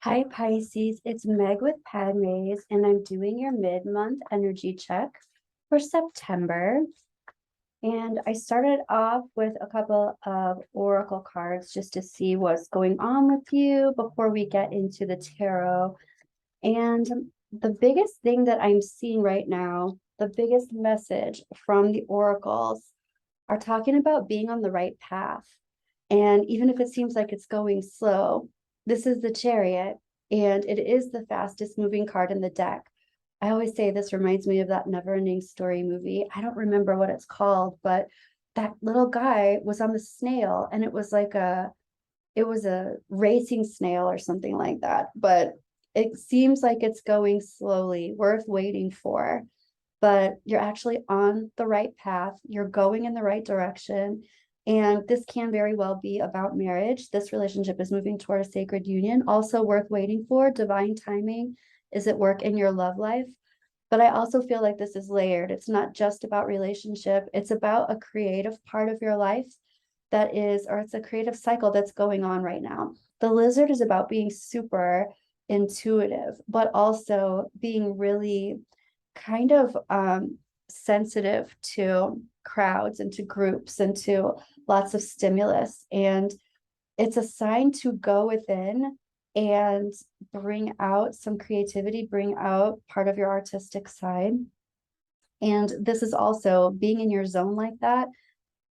Hi Pisces, it's Meg with Padmes, and I'm doing your mid-month energy check for September. And I started off with a couple of oracle cards just to see what's going on with you before we get into the tarot. And the biggest thing that I'm seeing right now, the biggest message from the oracles are talking about being on the right path. And even if it seems like it's going slow, this is the Chariot, and it is the fastest moving card in the deck. I always say this reminds me of that Never Ending Story movie. I don't remember what it's called, but that little guy was on the snail, and it was a racing snail or something like that. But it seems like it's going slowly, worth waiting for. But you're actually on the right path. You're going in the right direction. And this can very well be about marriage. This relationship is moving toward a sacred union, also worth waiting for. Divine timing is at work in your love life. But I also feel like this is layered. It's not just about relationship, it's about a creative part of your life that is, or it's a creative cycle that's going on right now. The lizard is about being super intuitive, but also being really kind of sensitive to crowds and to groups and to lots of stimulus. And it's a sign to go within and bring out some creativity, bring out part of your artistic side. And this is also being in your zone like that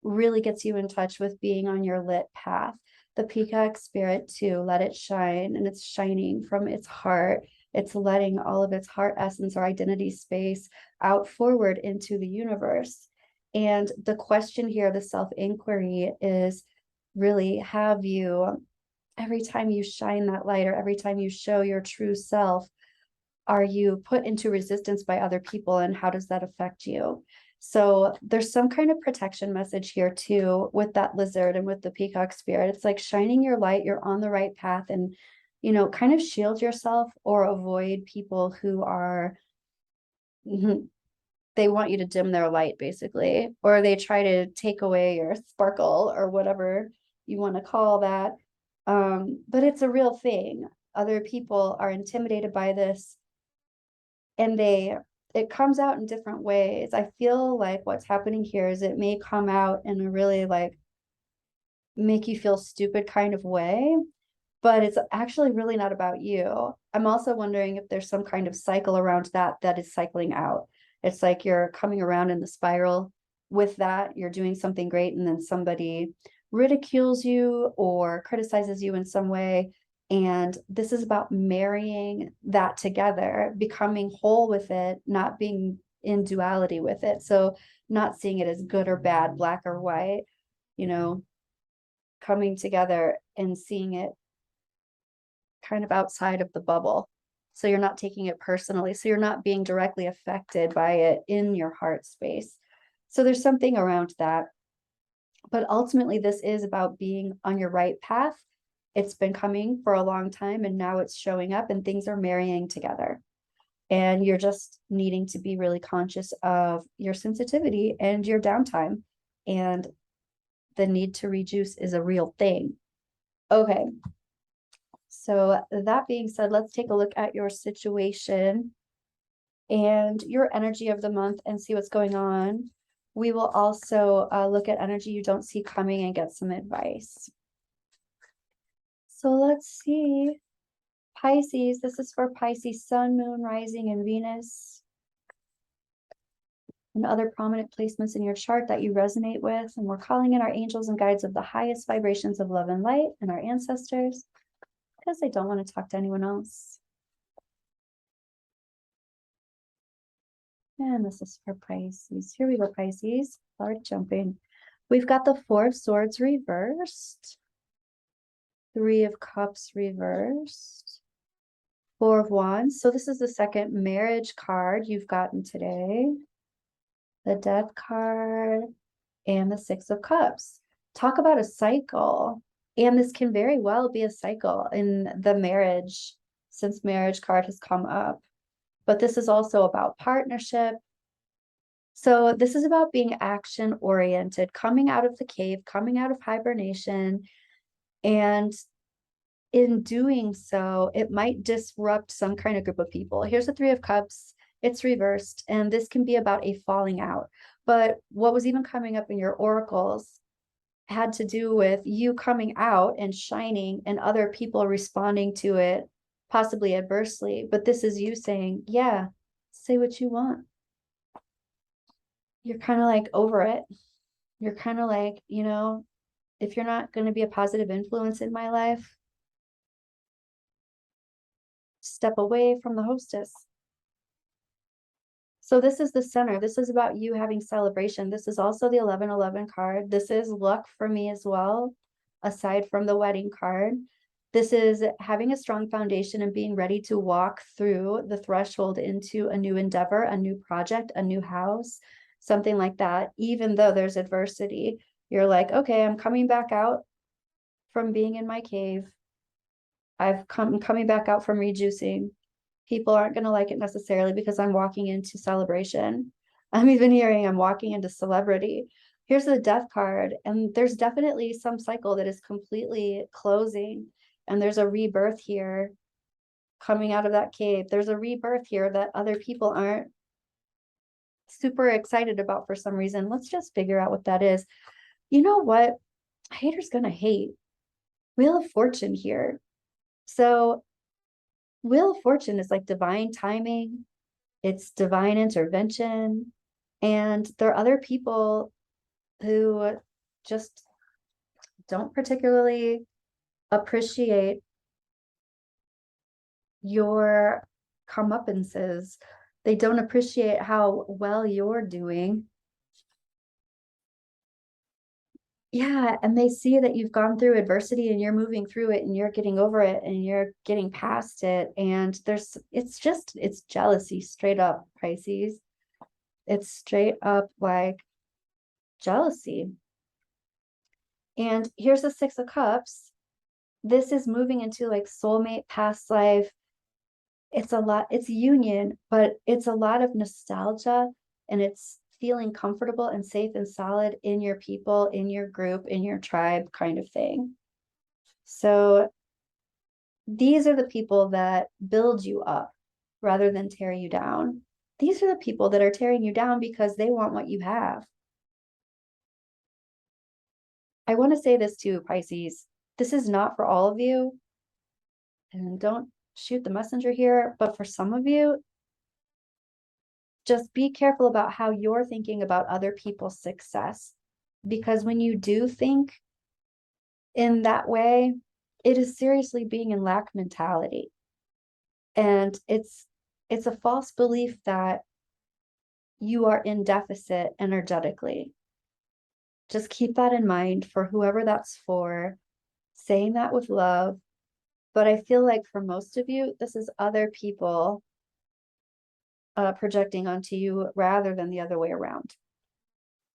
really gets you in touch with being on your lit path. The peacock spirit too, let it shine, and it's shining from its heart. It's letting all of its heart essence or identity space out forward into the universe. And the question here, the self-inquiry, is really, have you, every time you shine that light or every time you show your true self, are you put into resistance by other people, and how does that affect you? So there's some kind of protection message here too with that lizard and with the peacock spirit. It's like shining your light, you're on the right path, and kind of shield yourself or avoid people who are they want you to dim their light basically, or they try to take away your sparkle or whatever you want to call that. But it's a real thing. Other people are intimidated by this, and it comes out in different ways. I feel like what's happening here is it may come out in a really like make you feel stupid kind of way, but it's actually really not about you. I'm also wondering if there's some kind of cycle around that is cycling out. It's like you're coming around in the spiral with that, you're doing something great, and then somebody ridicules you or criticizes you in some way. And this is about marrying that together, becoming whole with it, not being in duality with it. So, not seeing it as good or bad, black or white, you know, coming together and seeing it kind of outside of the bubble. So you're not taking it personally. So you're not being directly affected by it in your heart space. So there's something around that. But ultimately, this is about being on your right path. It's been coming for a long time, and now it's showing up, and things are marrying together. And you're just needing to be really conscious of your sensitivity and your downtime. And the need to rejuice is a real thing. Okay. So that being said, let's take a look at your situation and your energy of the month and see what's going on. We will also look at energy you don't see coming and get some advice. So let's see. Pisces, this is for Pisces, Sun, Moon, Rising, and Venus, and other prominent placements in your chart that you resonate with. And we're calling in our angels and guides of the highest vibrations of love and light and our ancestors, because I don't want to talk to anyone else. And this is for Pisces. Here we go, Pisces. Start jumping. We've got the Four of Swords reversed, Three of Cups reversed, Four of Wands. So this is the second marriage card you've gotten today. The Death card and the Six of Cups. Talk about a cycle. And this can very well be a cycle in the marriage, since marriage card has come up. But this is also about partnership. So this is about being action oriented, coming out of the cave, coming out of hibernation, and in doing so, it might disrupt some kind of group of people. Here's the Three of Cups. It's reversed, and this can be about a falling out. But what was even coming up in your oracles had to do with you coming out and shining and other people responding to it, possibly adversely. But this is you saying, yeah, say what you want. You're kind of like over it. You're kind of like, if you're not going to be a positive influence in my life, step away from the hostess. So this is the center. This is about you having celebration. This is also the 1111 card. This is luck for me as well, aside from the wedding card. This is having a strong foundation and being ready to walk through the threshold into a new endeavor, a new project, a new house, something like that. Even though there's adversity, you're like, okay, I'm coming back out from being in my cave. I'm coming back out from rejuicing. People aren't going to like it necessarily because I'm walking into celebration. I'm even hearing I'm walking into celebrity. Here's the death card, and there's definitely some cycle that is completely closing, and there's a rebirth here coming out of that cave. There's a rebirth here that other people aren't super excited about for some reason. Let's just figure out what that is. You know what? Haters gonna hate. Wheel of Fortune here. So Wheel of Fortune is like divine timing, it's divine intervention, and there are other people who just don't particularly appreciate your comeuppances. They don't appreciate how well you're doing. Yeah, and they see that you've gone through adversity and you're moving through it and you're getting over it and you're getting past it. And it's jealousy straight up, Pisces. It's straight up like jealousy. And here's the Six of Cups. This is moving into like soulmate, past life. It's union, but it's a lot of nostalgia, and it's feeling comfortable and safe and solid in your people, in your group, in your tribe kind of thing. So these are the people that build you up rather than tear you down. These are the people that are tearing you down because they want what you have. I want to say this too, Pisces. This is not for all of you. And don't shoot the messenger here, but for some of you, just be careful about how you're thinking about other people's success. Because when you do think in that way, it is seriously being in lack mentality. And it's a false belief that you are in deficit energetically. Just keep that in mind for whoever that's for, saying that with love. But I feel like for most of you, this is other people projecting onto you rather than the other way around.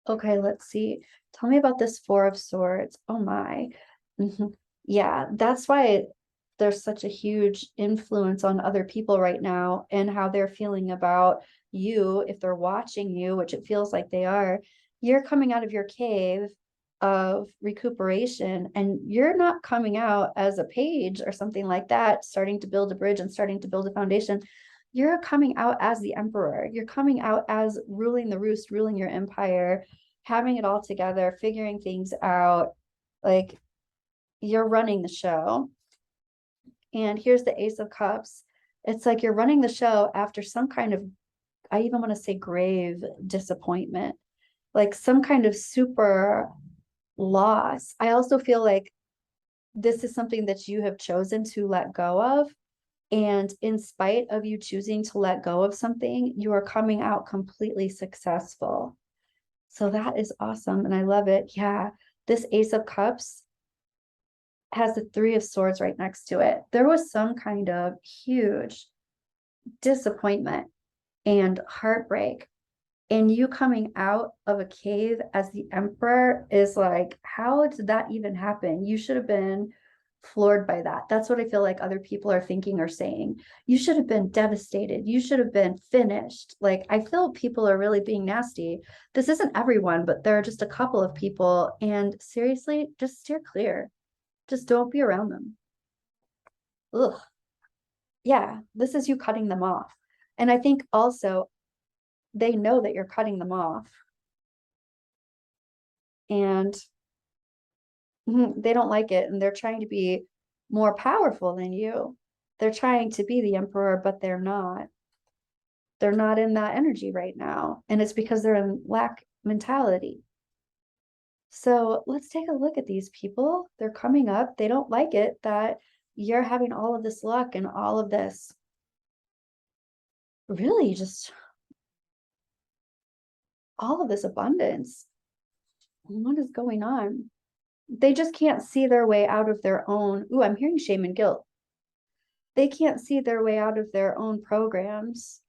Okay, let's see. Tell me about this Four of Swords. Oh my. Yeah, that's why there's such a huge influence on other people right now and how they're feeling about you. If they're watching you, which it feels like they are, you're coming out of your cave of recuperation, and you're not coming out as a page or something like that, starting to build a bridge and starting to build a foundation. You're coming out as the emperor. You're coming out as ruling the roost, ruling your empire, having it all together, figuring things out. Like, you're running the show. And here's the Ace of Cups. It's like you're running the show after some kind of, I even want to say grave disappointment, like some kind of super loss. I also feel like this is something that you have chosen to let go of. And in spite of you choosing to let go of something, you are coming out completely successful. So that is awesome. And I love it. Yeah. This Ace of Cups has the Three of Swords right next to it. There was some kind of huge disappointment and heartbreak. And you coming out of a cave as the emperor is like, how did that even happen? You should have been floored by that. That's what I feel like other people are thinking or saying. You should have been devastated. You should have been finished. Like, I feel people are really being nasty. This isn't everyone, but there are just a couple of people. And seriously, just steer clear. Just don't be around them. ugh, yeah, this is you cutting them off. And I think also they know that you're cutting them off. And they don't like it. And they're trying to be more powerful than you. They're trying to be the emperor, but they're not. They're not in that energy right now. And it's because they're in lack mentality. So let's take a look at these people. They're coming up. They don't like it that you're having all of this luck and all of this really just all of this abundance. What is going on? They just can't see their way out of their own. Ooh, I'm hearing shame and guilt. They can't see their way out of their own programs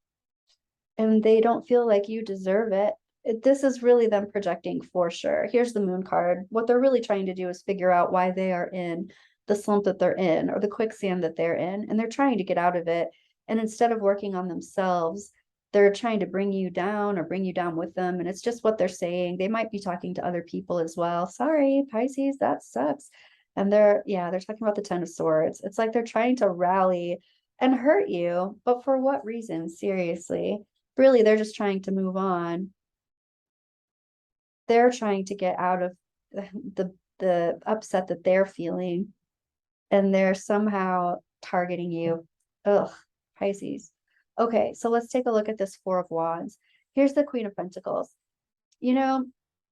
and they don't feel like you deserve it. This is really them projecting for sure. Here's the moon card. What they're really trying to do is figure out why they are in the slump that they're in or the quicksand that they're in, and they're trying to get out of it. And instead of working on themselves, they're trying to bring you down or bring you down with them. And it's just what they're saying. They might be talking to other people as well. Sorry, Pisces, that sucks. And they're talking about the Ten of Swords. It's like they're trying to rally and hurt you, but for what reason? Seriously. Really, they're just trying to move on. They're trying to get out of the upset that they're feeling, and they're somehow targeting you. Ugh, Pisces. Okay, so let's take a look at this Four of Wands. Here's the Queen of Pentacles. You know,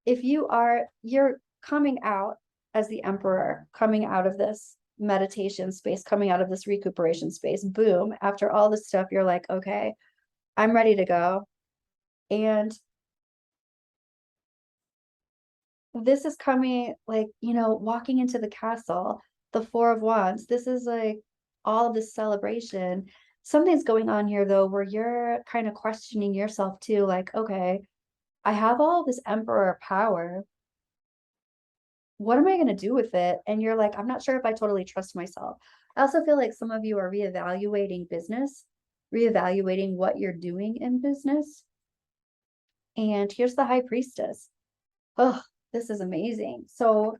if you're coming out as the Emperor, coming out of this meditation space, coming out of this recuperation space, boom, after all this stuff, you're like, okay, I'm ready to go. And this is coming like, walking into the castle, the Four of Wands. This is like all of this celebration. Something's going on here though, where you're kind of questioning yourself too, like, okay, I have all this emperor power. What am I going to do with it? And you're like, I'm not sure if I totally trust myself. I also feel like some of you are reevaluating business, reevaluating what you're doing in business. And here's the High Priestess. Oh, this is amazing. So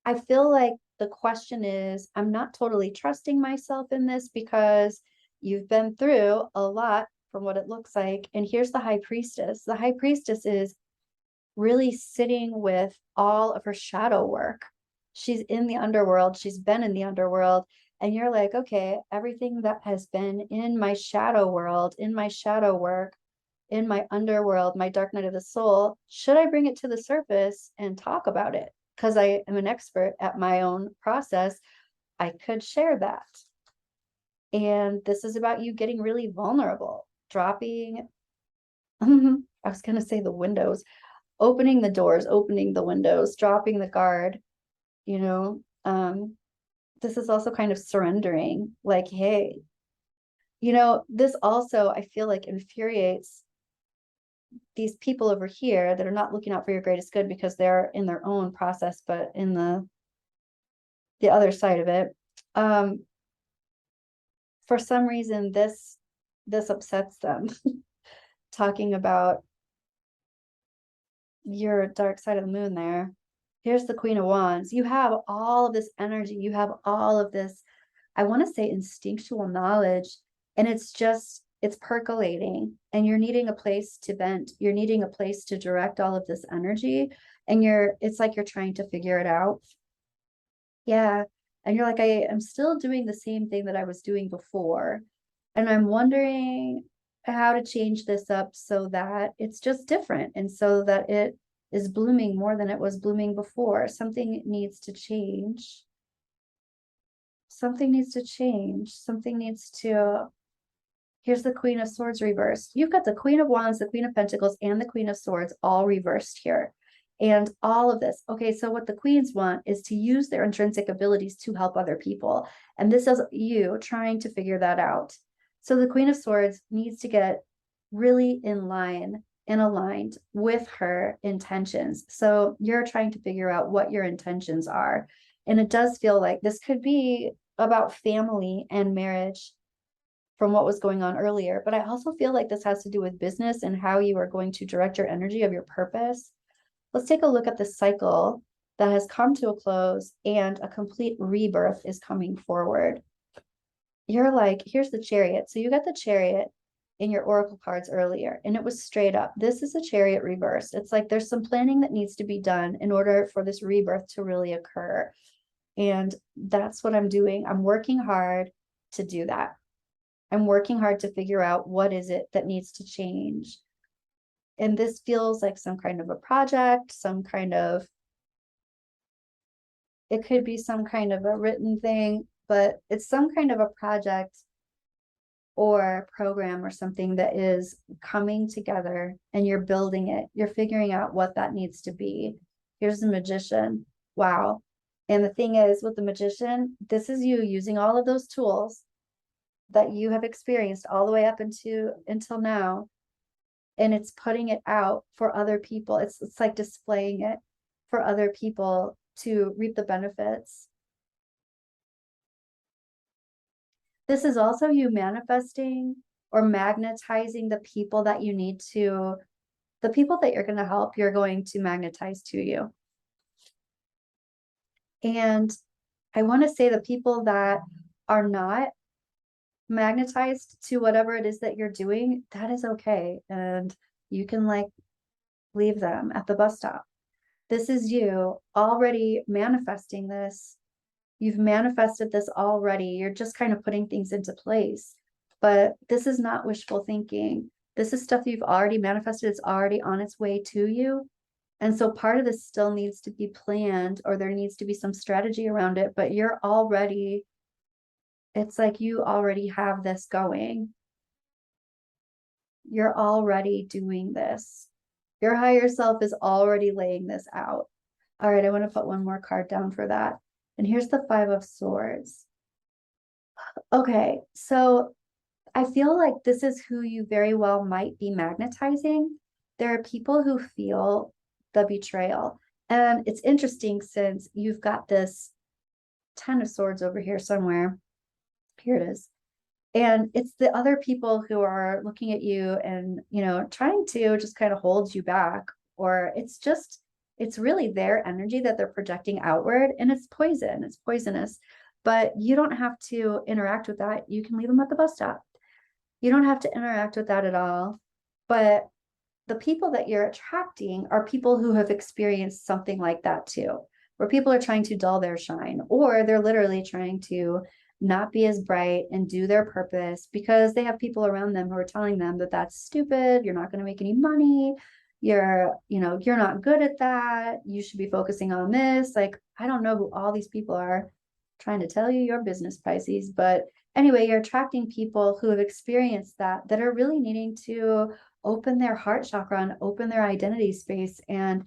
I feel like the question is, I'm not totally trusting myself in this because you've been through a lot from what it looks like. And here's the High Priestess. The High Priestess is really sitting with all of her shadow work. She's in the underworld. She's been in the underworld. And you're like, okay, everything that has been in my shadow world, in my shadow work, in my underworld, my dark night of the soul, should I bring it to the surface and talk about it? Because I am an expert at my own process, I could share that. And this is about you getting really vulnerable, dropping, I was going to say the windows, opening the doors, opening the windows, dropping the guard, you know. This is also kind of surrendering, like, hey, this also, I feel like infuriates these people over here that are not looking out for your greatest good because they're in their own process, but in the other side of it, for some reason this upsets them. Talking about your dark side of the moon there. Here's the Queen of Wands. You have all of this energy, you have all of this, I want to say, instinctual knowledge, and it's percolating, and you're needing a place to vent. You're needing a place to direct all of this energy, and it's like you're trying to figure it out. Yeah. And you're like, I am still doing the same thing that I was doing before. And I'm wondering how to change this up so that it's just different and so that it is blooming more than it was blooming before. Something needs to change. Something needs to change. Something needs to. Here's the Queen of Swords reversed. You've got the Queen of Wands, the Queen of Pentacles, and the Queen of Swords all reversed here. And all of this. Okay, so what the queens want is to use their intrinsic abilities to help other people. And this is you trying to figure that out. So the Queen of Swords needs to get really in line and aligned with her intentions. So you're trying to figure out what your intentions are. And it does feel like this could be about family and marriage from what was going on earlier. But I also feel like this has to do with business and how you are going to direct your energy of your purpose. Let's take a look at the cycle that has come to a close and a complete rebirth is coming forward. you're like, here's the Chariot. So you got the Chariot in your oracle cards earlier, and it was straight up. This is a Chariot reversed. It's like there's some planning that needs to be done in order for this rebirth to really occur. And that's what I'm doing. I'm working hard to do that. I'm working hard to figure out what is it that needs to change. And this feels like some kind of a project, some kind of, it could be some kind of a written thing, but it's some kind of a project or program or something that is coming together, and you're building it. You're figuring out what that needs to be. Here's the Magician. Wow. And the thing is, with the Magician, this is you using all of those tools that you have experienced all the way up until now, and it's putting it out for other people. It's like displaying it for other people to reap the benefits. This is also you manifesting or magnetizing the people that you need to, the people that you're going to help, you're going to magnetize to you. And I want to say the people that are not magnetized to whatever it is that you're doing, that is okay. And you can like leave them at the bus stop. This is you already manifesting this. You've manifested this already. You're just kind of putting things into place. But this is not wishful thinking. This is stuff you've already manifested. It's already on its way to you. And so part of this still needs to be planned, or there needs to be some strategy around it, but you're already, it's like you already have this going. You're already doing this. Your higher self is already laying this out. All right, I want to put one more card down for that. And here's the Five of Swords. Okay, so I feel like this is who you very well might be magnetizing. There are people who feel the betrayal. And it's interesting since you've got this Ten of Swords over here somewhere. Here it is. And it's the other people who are looking at you and, trying to just kind of hold you back, or it's really their energy that they're projecting outward, and it's poison. It's poisonous, but you don't have to interact with that. You can leave them at the bus stop. You don't have to interact with that at all. But the people that you're attracting are people who have experienced something like that too, where people are trying to dull their shine, or they're literally trying to not be as bright and do their purpose because they have people around them who are telling them that that's stupid. You're not going to make any money. You're not good at that. You should be focusing on this. Like, I don't know who all these people are trying to tell you your business, Pisces. But anyway, you're attracting people who have experienced that are really needing to open their heart chakra and open their identity space and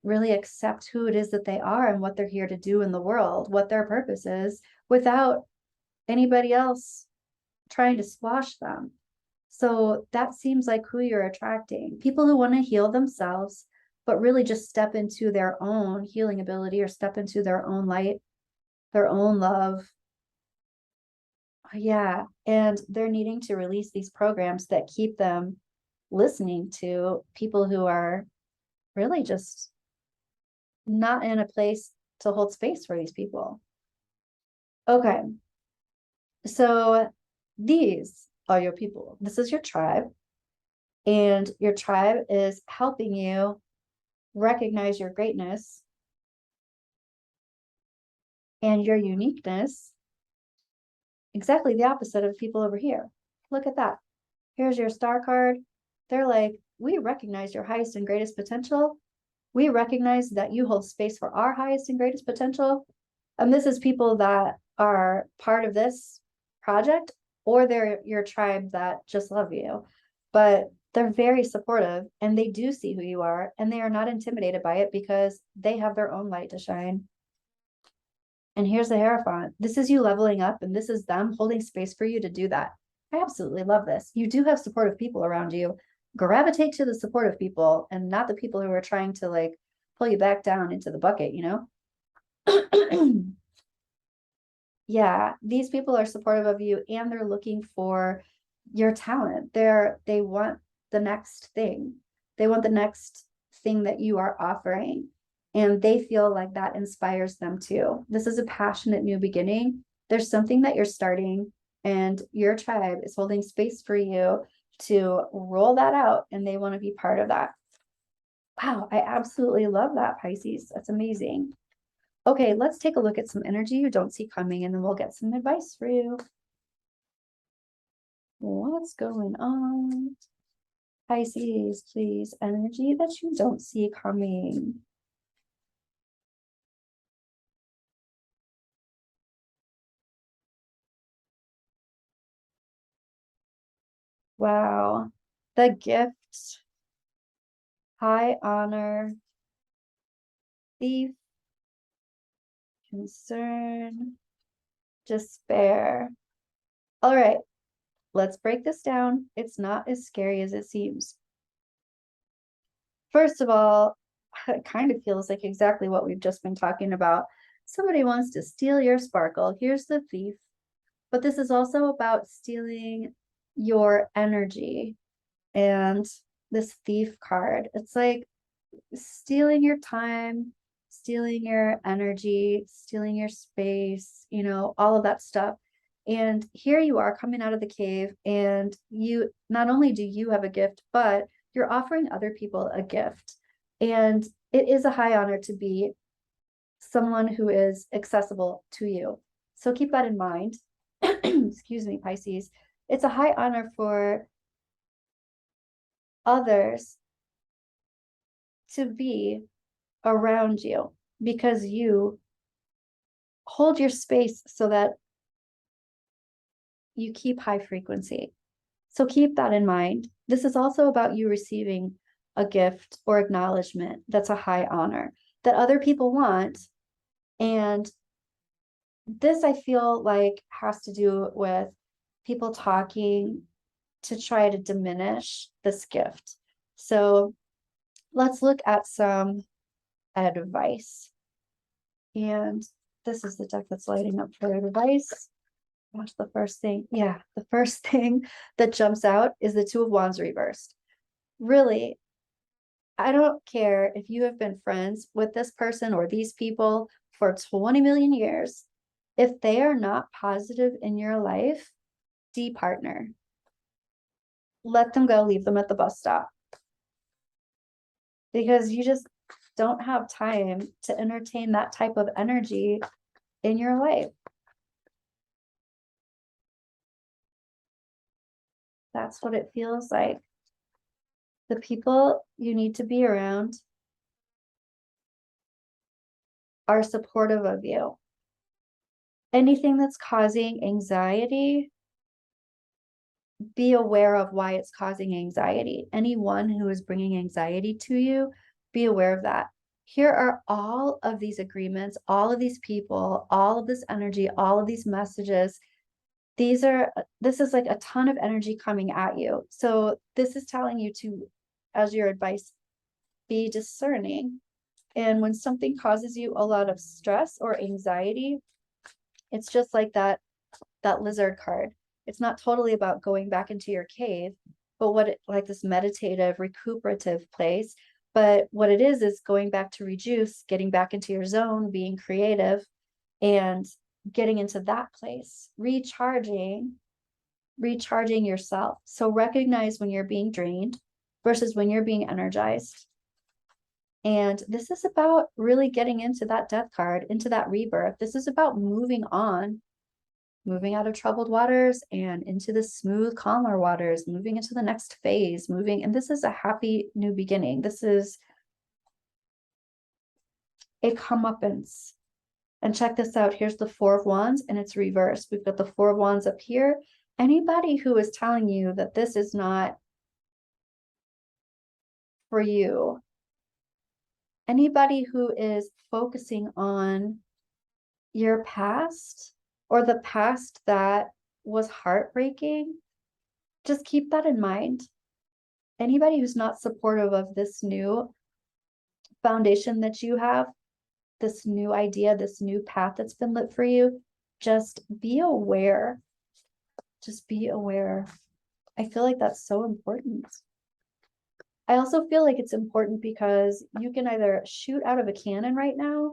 really accept who it is that they are and what they're here to do in the world, what their purpose is, without anybody else trying to squash them. So that seems like who you're attracting. People who want to heal themselves, but really just step into their own healing ability, or step into their own light, their own love. Yeah. And they're needing to release these programs that keep them listening to people who are really just not in a place to hold space for these people. Okay. So these are your people. This is your tribe. And your tribe is helping you recognize your greatness and your uniqueness. Exactly the opposite of people over here. Look at that. Here's your star card. They're like, we recognize your highest and greatest potential. We recognize that you hold space for our highest and greatest potential. And this is people that are part of this project, or they're your tribe that just love you. But they're very supportive, and they do see who you are, and they are not intimidated by it because they have their own light to shine. And here's the Hierophant. This is you leveling up, and this is them holding space for you to do that. I absolutely love this. You do have supportive people around you. Gravitate to the supportive people and not the people who are trying to like pull you back down into the bucket, Yeah, these people are supportive of you, and they're looking for your talent. They want the next thing. They want the next thing that you are offering. And they feel like that inspires them too. This is a passionate new beginning. There's something that you're starting and your tribe is holding space for you to roll that out, and they want to be part of that. Wow, I absolutely love that, Pisces. That's amazing. Okay, let's take a look at some energy you don't see coming, and then we'll get some advice for you. What's going on? Pisces, please, energy that you don't see coming. Wow, the gift, high honor, thief, concern, despair. All right, let's break this down. It's not as scary as it seems. First of all, it kind of feels like exactly what we've just been talking about. Somebody wants to steal your sparkle. Here's the thief. But this is also about stealing your energy. And this thief card, it's like stealing your time, stealing your energy, stealing your space, all of that stuff. And here you are coming out of the cave, and you not only do you have a gift, but you're offering other people a gift. And it is a high honor to be someone who is accessible to you. So keep that in mind. Excuse me, Pisces. It's a high honor for others to be around you because you hold your space so that you keep high frequency. So keep that in mind. This is also about you receiving a gift or acknowledgement that's a high honor that other people want. And this, I feel like, has to do with people talking to try to diminish this gift. So let's look at some advice. And this is the deck that's lighting up for advice. Watch the first thing. Yeah, the first thing that jumps out is the Two of Wands reversed. Really, I don't care if you have been friends with this person or these people for 20 million years. If they are not positive in your life, departner. Let them go, leave them at the bus stop. Because you just don't have time to entertain that type of energy in your life. That's what it feels like. The people you need to be around are supportive of you. Anything that's causing anxiety, be aware of why it's causing anxiety. Anyone who is bringing anxiety to you, be aware of that. Here are all of these agreements, all of these people, all of this energy, all of these messages. This is like a ton of energy coming at you. So this is telling you to, as your advice, be discerning. And when something causes you a lot of stress or anxiety, it's just like that lizard card. It's not totally about going back into your cave, but like this meditative, recuperative place. But what it is going back to rejuice, getting back into your zone, being creative, and getting into that place, recharging yourself. So recognize when you're being drained versus when you're being energized. And this is about really getting into that death card, into that rebirth. This is about moving on, moving out of troubled waters and into the smooth, calmer waters, moving into the next phase, and this is a happy new beginning. This is a comeuppance. And check this out. Here's the Four of Wands, and it's reversed. We've got the Four of Wands up here. Anybody who is telling you that this is not for you, anybody who is focusing on your past or the past that was heartbreaking, just keep that in mind. Anybody who's not supportive of this new foundation that you have, this new idea, this new path that's been lit for you, just be aware. Just be aware. I feel like that's so important. I also feel like it's important because you can either shoot out of a cannon right now,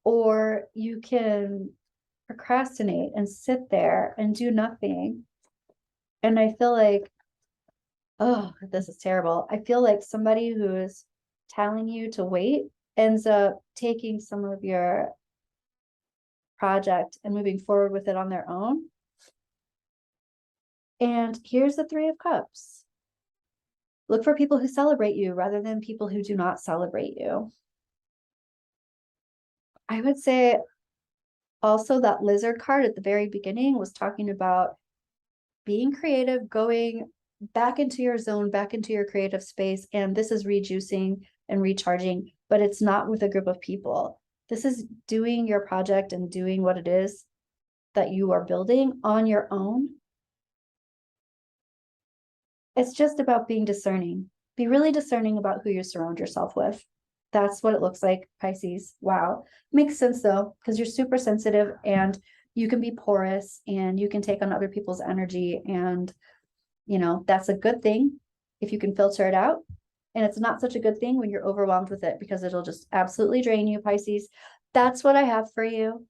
or you can procrastinate and sit there and do nothing. And I feel like, oh, this is terrible. I feel like somebody who is telling you to wait ends up taking some of your project and moving forward with it on their own. And here's the Three of Cups. Look for people who celebrate you rather than people who do not celebrate you. I would say also that lizard card at the very beginning was talking about being creative, going back into your zone, back into your creative space. And this is rejuicing and recharging, but it's not with a group of people. This is doing your project and doing what it is that you are building on your own. It's just about being discerning. Be really discerning about who you surround yourself with. That's what it looks like, Pisces. Wow. Makes sense though, because you're super sensitive and you can be porous and you can take on other people's energy. And, you know, that's a good thing if you can filter it out. And it's not such a good thing when you're overwhelmed with it because it'll just absolutely drain you, Pisces. That's what I have for you.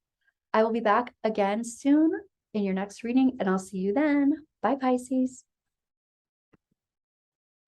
I will be back again soon in your next reading and I'll see you then. Bye, Pisces.